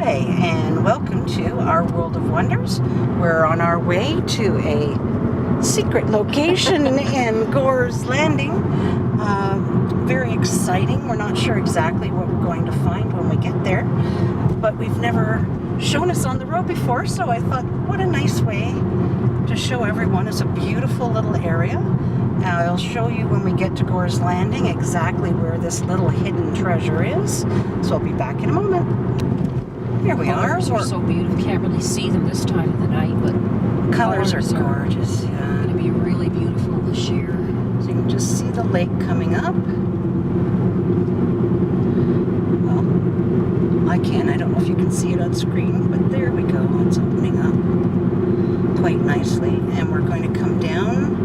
Hi, and welcome to our World of Wonders. We're on our way to a secret location in Gores Landing. Very exciting. We're not sure exactly what we're going to find when we get there, but we've never shown us on the road before, so I thought, what a nice way to show everyone. It's a beautiful little area. I'll show you when we get to Gores Landing exactly where this little hidden treasure is. So I'll be back in a moment. Here we are. Colors are so beautiful. Can't really see them this time of the night, but colors are gorgeous. Yeah. Going to be really beautiful this year. So you can just see the lake coming up. Well, I can. I don't know if you can see it on screen, but there we go. It's opening up quite nicely, and we're going to come down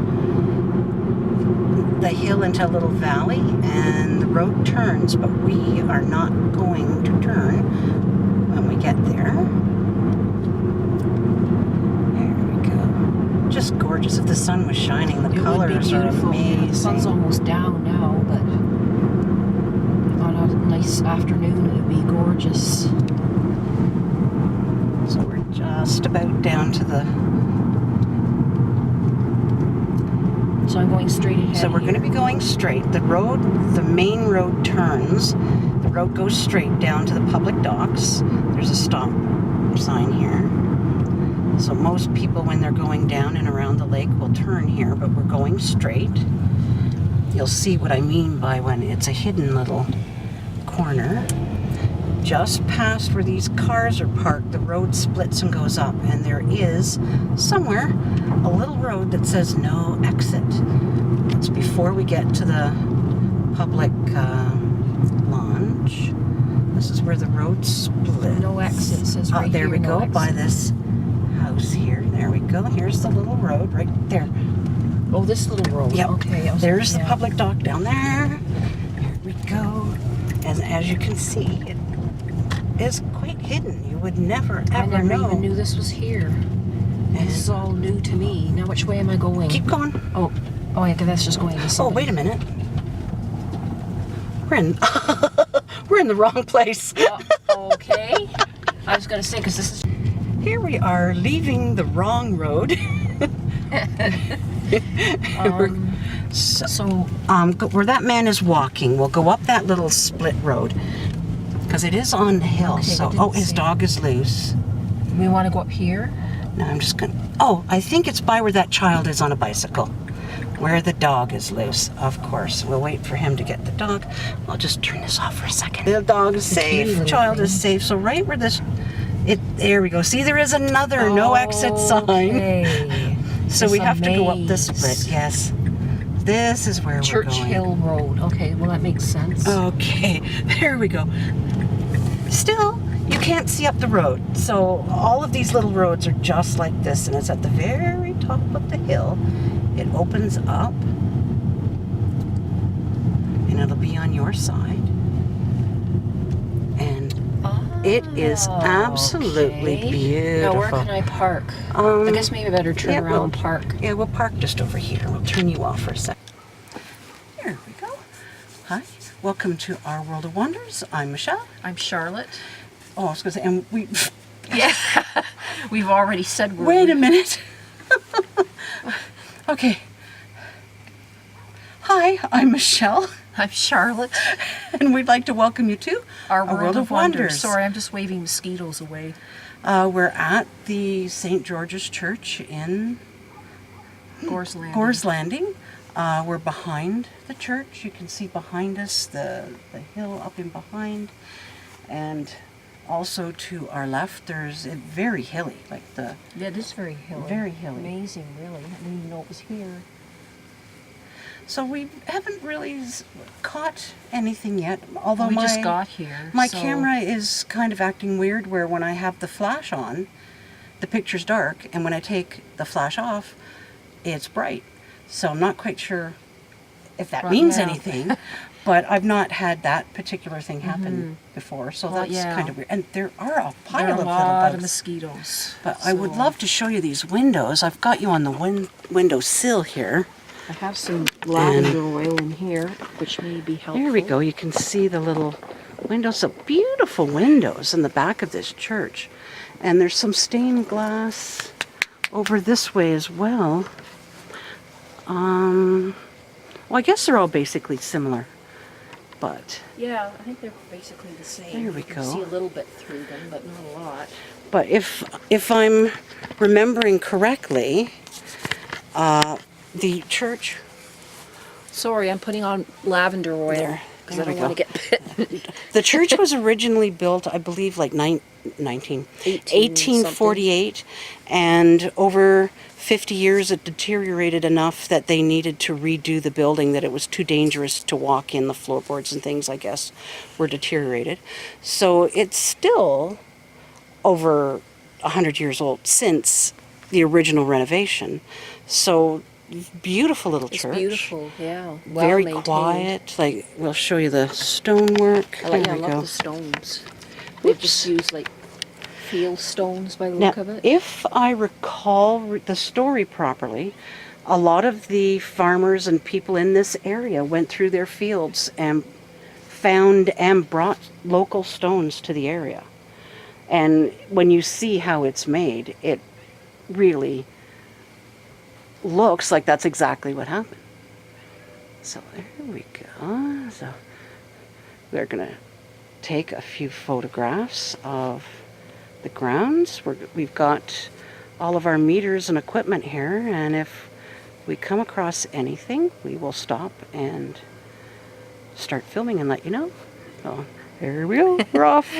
the hill into a little valley, and the road turns, but we are not going to turn when we get there. There we go. Just gorgeous. If the sun was shining, the colors are amazing. The sun's almost down now, but on a nice afternoon it would be gorgeous. So we're just about down to the... So I'm going straight ahead. So we're going to be going straight. The main road turns. The road goes straight down to the public docks. There's a stop sign here. So most people, when they're going down and around the lake, will turn here, but we're going straight. You'll see what I mean by when it's a hidden little corner. Just past where these cars are parked, the road splits and goes up, and there is somewhere a little road that says no exit. It's before we get to the public launch. This is where the road splits. No exit says right there here. we go, no by this house here. There we go. Here's the little road right there. Oh, this little road. Yep. Okay. There's the public dock down there. Here we go. And as you can see, it is quite hidden. You would never ever know. I never even knew this was here. This is all new to me. Now which way am I going? Keep going. Oh yeah, that's just going this way. Oh, wait a minute. We're in the wrong place. Okay. I was going to say, because this is... Here we are leaving the wrong road. Where that man is walking, we'll go up that little split road. Because it is on the hill. Okay, his dog is loose. We want to go up here? No, I'm just gonna... Oh, I think it's by where that child is on a bicycle. Where the dog is loose, of course. We'll wait for him to get the dog. I'll just turn this off for a second. The dog is safe. The child is safe. So right where this... There we go. See, there is another no exit sign. So we have to go up this split. Yes. This is where we're going. Church Hill Road. Okay, well that makes sense. Okay, there we go. Still, you can't see up the road. So all of these little roads are just like this, and it's at the very top of the hill. It opens up, and it'll be on your side. And it is absolutely beautiful. Now where can I park? I guess maybe I better turn around and park. Yeah, we'll park just over here. We'll turn you off for a second. There we go. Hi, welcome to our World of Wonders. I'm Michelle. I'm Charlotte. Oh, I was going to say, and we... Yeah, we've already said we're... Wait a minute. Okay. Hi, I'm Michelle. I'm Charlotte. And we'd like to welcome you to our World of Wonders. Sorry, I'm just waving mosquitoes away. We're at the St. George's Church in Gores Landing. We're behind the church. You can see behind us the hill up in behind. And also to our left, there's a very hilly, like the... Yeah, it is very hilly. Very hilly. Amazing, really. I didn't even know it was here. So we haven't really caught anything yet, although we just got here. My camera is kind of acting weird, where when I have the flash on, the picture's dark, and when I take the flash off, it's bright. So I'm not quite sure if that means anything, but I've not had that particular thing happen before, so that's kind of weird. And there are a pile of little bugs. There are a lot of mosquitoes. But I would love to show you these windows. I've got you on the window sill here. I have some lavender oil in here, which may be helpful. There we go. You can see the little windows, so beautiful windows in the back of this church. And there's some stained glass over this way as well. Well, I guess they're all basically similar, but Yeah, I think they're basically the same. there we You can go. see a little bit through them, but not a lot. But if I'm remembering correctly, the church Sorry, I'm putting on lavender oil. There. Because There I we don't want to go. get bit. The church was originally built, I believe, like 1848, and over 50 years it deteriorated enough that they needed to redo the building, that it was too dangerous to walk in. The floorboards and things, I guess, were deteriorated. So it's still over 100 years old since the original renovation. So beautiful little It's church. beautiful, yeah. Very Well-maintained. quiet. Like, we'll show you the stonework. I There we love go. the stones. They Oops. just use like field stones by the Now, look of it. if I recall the story properly, a lot of the farmers and people in this area went through their fields and found and brought local stones to the area. And when you see how it's made, it really looks like that's exactly what happened. So there we go. So we're going to take a few photographs of the grounds. We've got all of our meters and equipment here, and if we come across anything, we will stop and start filming and let you know. So here we go. We're off.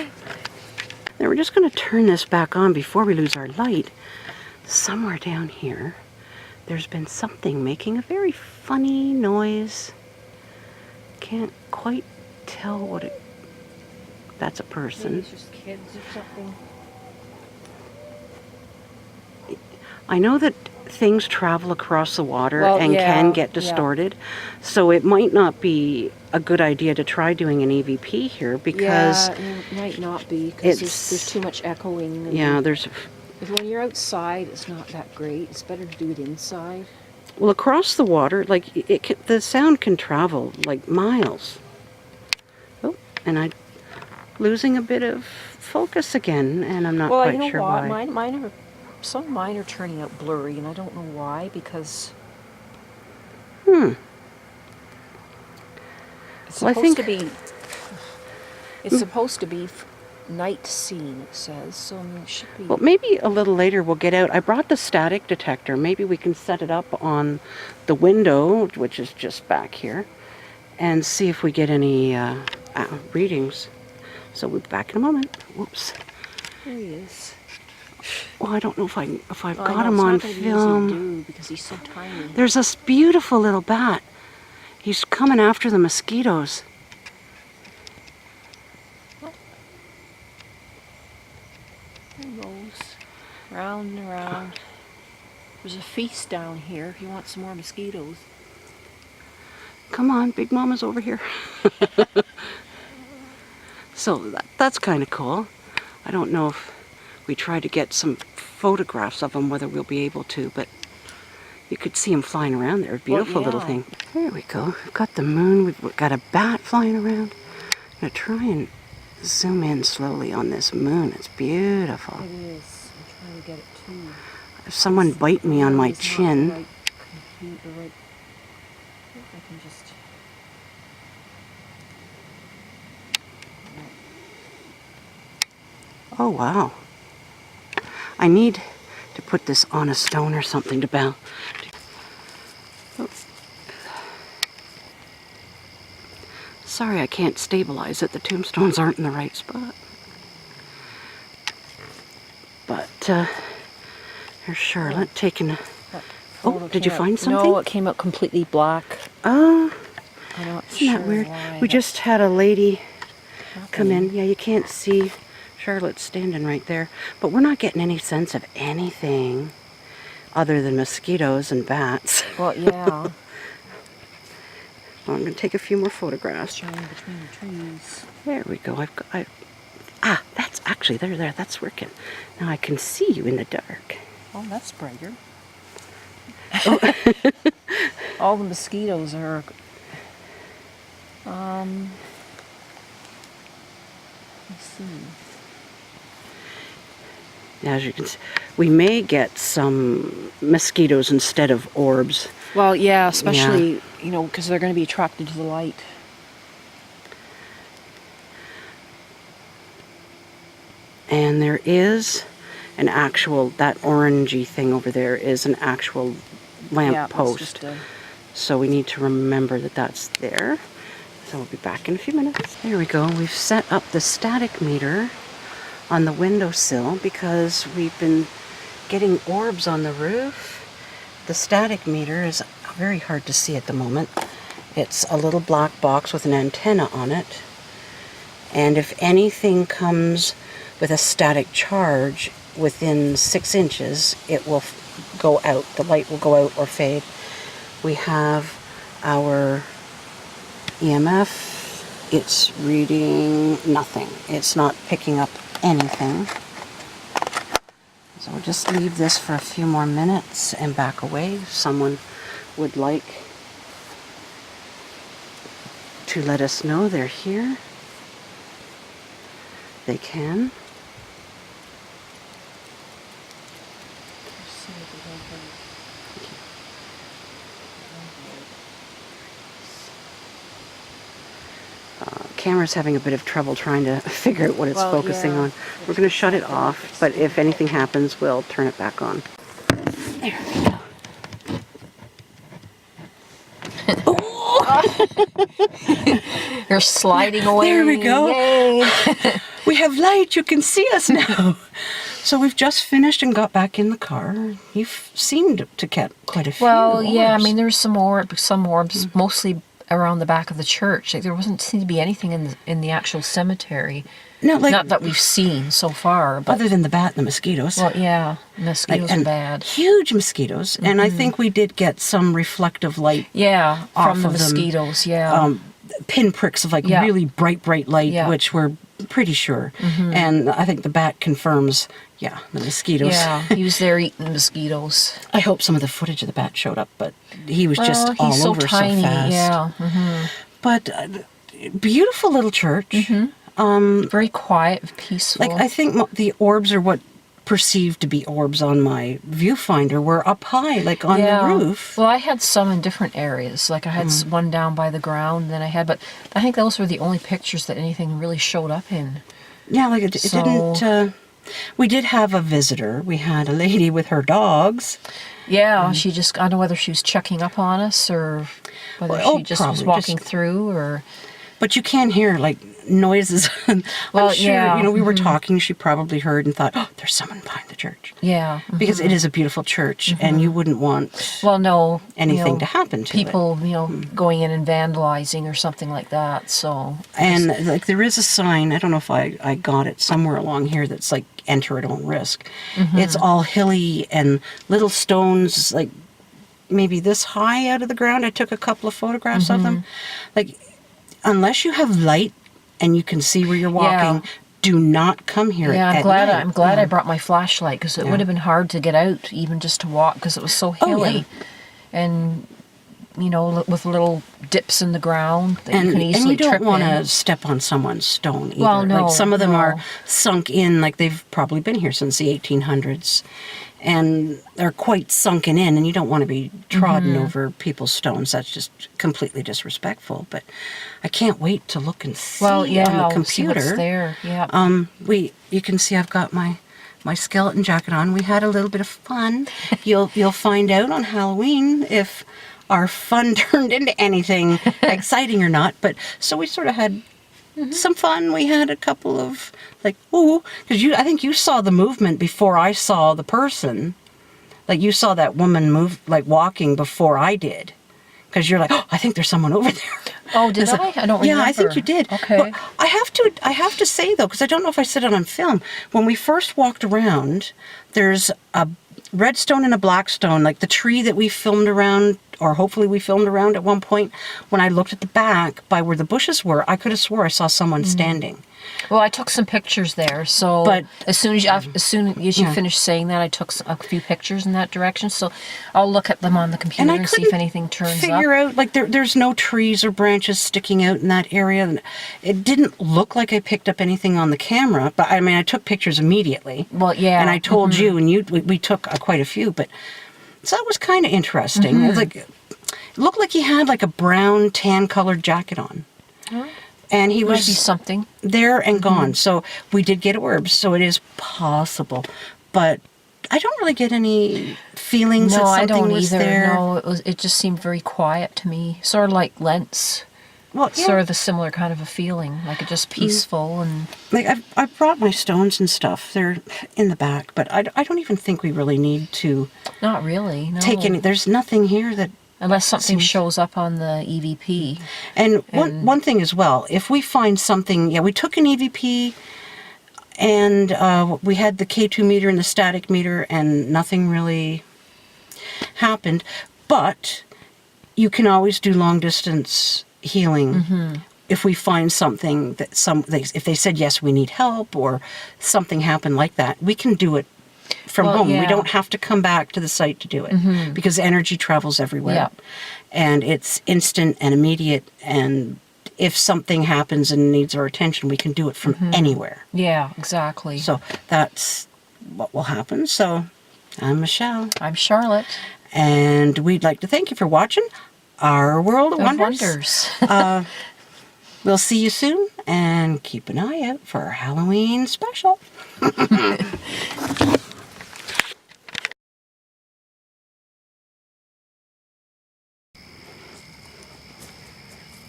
Now we're just going to turn this back on before we lose our light. Somewhere down here, there's been something making a very funny noise. Can't quite tell what it... That's a Maybe person. it's just kids or something. I know that things travel across the water Well, and yeah, can get yeah. distorted. So it might not be a good idea to try doing an EVP here because... Yeah, it might not be because it's- there's too much echoing. And Yeah, there's... if when you're outside, it's not that great. It's better to do it inside. Well, across the water, like, the sound can travel, like, miles. Oh, and I'm losing a bit of focus again, and I'm not Well, quite you know sure what? why. Some of mine are turning out blurry, and I don't know why, because Hmm. it's Well, I supposed to think- be. It's supposed to be night scene. It says so. I mean, it should be. Well, maybe a little later we'll get out. I brought the static detector. Maybe we can set it up on the window, which is just back here, and see if we get any readings. So we'll be back in a moment. Whoops. There he is. Well, I don't know if I've I got know, him it's on not gonna be easy to film. do because he's so tiny. There's this beautiful little bat. He's coming after the mosquitoes. There he goes, round and around. There's a feast down here if you want some more mosquitoes. Come on, Big Mama's over here. So that's kind of cool. I don't know if we try to get some photographs of him, whether we'll be able to, but you could see him flying around there. Beautiful little yeah. thing. There we go. We've got the moon. We've got a bat flying around. I'm going to try and zoom in slowly on this moon. It's beautiful. It is. I'm trying to get it too. If someone bite me on my It's not the chin... right computer, right. I can just. Oh, wow. I need to put this on a stone or something to bounce. Oh. Sorry, I can't stabilize it. The tombstones aren't in the right spot. But, there's Charlotte taking a... Oh, did you find something? No, it came out completely black. Oh, I'm not isn't sure that weird? why. We just had a lady come happened. in. Yeah, you can't see Charlotte standing right there. But we're not getting any sense of anything other than mosquitoes and bats. Well, yeah. Well, I'm going to take a few more photographs. Showing between the trees. There we go. That's actually, there, that's working. Now I can see you in the dark. Oh, that's brighter. Oh. All the mosquitoes are. As you can see, we may get some mosquitoes instead of orbs. Well, yeah, especially, you know, because they're going to be attracted to the light. And there is an actual, that orangey thing over there is an actual lamp post. So we need to remember that that's there. So we'll be back in a few minutes. There we go. We've set up the static meter on the windowsill because we've been getting orbs on the roof. The static meter is very hard to see at the moment. It's a little black box with an antenna on it. And if anything comes with a static charge within 6 inches, it will go out. The light will go out or fade. We have our EMF. It's reading nothing. It's not picking up anything. So we'll just leave this for a few more minutes and back away. If someone would like to let us know they're here, they can. Camera's having a bit of trouble trying to figure out what it's focusing on. We're going to shut it off, but if anything happens, we'll turn it back on. There we go. You're sliding away. There we go. Yay. We have light. You can see us now. So we've just finished and got back in the car. You've seemed to get quite a few orbs. Yeah, I mean, there's some orbs, mostly around the back of the church. Like, there wasn't seem to be anything in the actual cemetery. No, like, not that we've seen so far. But, other than the bat and the mosquitoes. Well, yeah, mosquitoes are bad. Huge mosquitoes. And I think we did get some reflective light. Yeah, off from the of mosquitoes, pinpricks of really bright light, which we're pretty sure. And I think the bat confirms, the mosquitoes. Yeah, he was there eating mosquitoes. I hope some of the footage of the bat showed up, but he was just all over so fast. Yeah. But beautiful little church. Very quiet, peaceful. Like, I think the orbs are what perceived to be orbs on my viewfinder were up high, like on the roof. Well, I had some in different areas. Like, I had one down by the ground, but I think those were the only pictures that anything really showed up in. Yeah, like it didn't. We did have a visitor. We had a lady with her dogs. Yeah, she just, I don't know whether she was checking up on us or whether she just was walking through or... But you can hear, like, noises. Well, I'm sure, we were talking, she probably heard and thought, oh, there's someone behind the church. Yeah. Because it is a beautiful church, and you wouldn't want anything to happen to people, going in and vandalizing or something like that, so... And, like, there is a sign, I don't know if I got it somewhere along here, that's, like, enter at own risk. It's all hilly and little stones, like, maybe this high out of the ground. I took a couple of photographs of them. Like... Unless you have light and you can see where you're walking, do not come here at night. I'm glad I brought my flashlight, because it would have been hard to get out, even just to walk, because it was so hilly. And, with little dips in the ground that you can easily trip in. And you don't want to step on someone's stone either. Well, no. Like, some of them are sunk in, like they've probably been here since the 1800s. And they're quite sunken in, and you don't want to be trodden over people's stones. That's just completely disrespectful. But I can't wait to look and see on the computer. See what's there. Yeah. You can see I've got my skeleton jacket on. We had a little bit of fun. You'll find out on Halloween if our fun turned into anything exciting or not. But so we sort of had some fun. We had a couple of, like, because I think you saw the movement before I saw the person. Like, you saw that woman move, like, walking before I did. Because you're like, oh, I think there's someone over there. Oh, did I? I don't remember. Yeah, I think you did. Okay. But I have to say, though, because I don't know if I said it on film, when we first walked around, there's a red stone and a black stone, like the tree that we filmed around, or hopefully we filmed around at one point. When I looked at the back by where the bushes were, I could have swore I saw someone standing. Well, I took some pictures there, so But- as soon as you finished saying that, I took a few pictures in that direction. So I'll look at them on the computer And I and see if couldn't anything turns figure up. out, like, there's no trees or branches sticking out in that area. And it didn't look like I picked up anything on the camera, but I mean, I took pictures immediately. Well, yeah. And I told you, and we took quite a few, but so that was kind of interesting. It was like, it looked like he had like a brown tan colored jacket on. And he Might be was something. there and gone. So we did get orbs, so it is possible. But I don't really get any feelings No, that I something don't was either. there. No, it just seemed very quiet to me. Sort of like Lentz. Well, yeah. Sort of the similar kind of a feeling, like it just peaceful and. Like I brought my stones and stuff. They're in the back, but I don't even think we really need to Not really. No. take any. There's nothing here that. Unless something seems- shows up on the EVP. And one thing as well, if we find something, we took an EVP, and we had the K2 meter and the static meter, and nothing really happened. But you can always do long distance healing if we find something that if they said yes, we need help, or something happened like that, we can do it from Well, home. We yeah. don't have to come back to the site to do it because energy travels everywhere. Yeah. And it's instant and immediate, and if something happens and needs our attention, we can do it from anywhere. Yeah, exactly. So that's what will happen. So I'm Michelle, I'm Charlotte. and we'd like to thank you for watching Our World of Wonders. We'll see you soon, and keep an eye out for our Halloween special.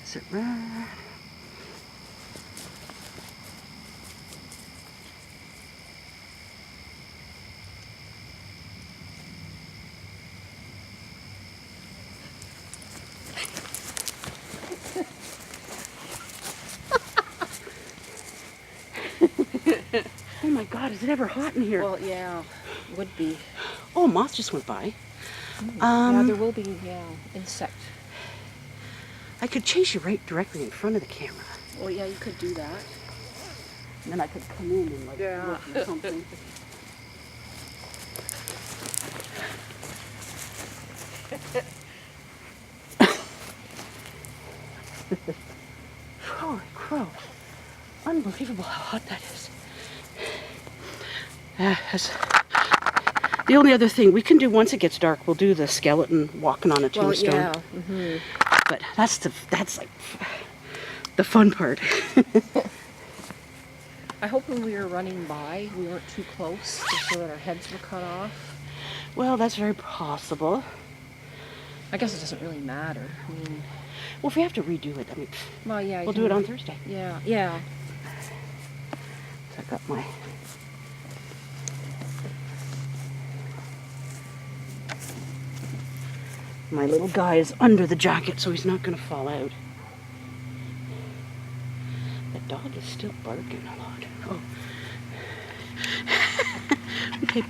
Is it rare? Oh my God, is it ever hot in here? Well, yeah, would be. Oh, a moth just went by. Yeah, there will be, insect. I could chase you right directly in front of the camera. Well, yeah, you could do that. And then I could come in and like Yeah. look or something. Holy crow. Unbelievable how hot that is. The only other thing we can do once it gets dark, we'll do the skeleton walking on a tombstone. But that's like the fun part. I hope when we were running by, we weren't too close, just so that our heads were cut off. Well, that's very possible. I guess it doesn't really matter. I mean, Well, if we have to redo it, I mean, well, yeah. we'll do it on Thursday. Yeah, yeah. I got my little guy is under the jacket, so he's not going to fall out. That dog is still barking a lot. Oh. Okay.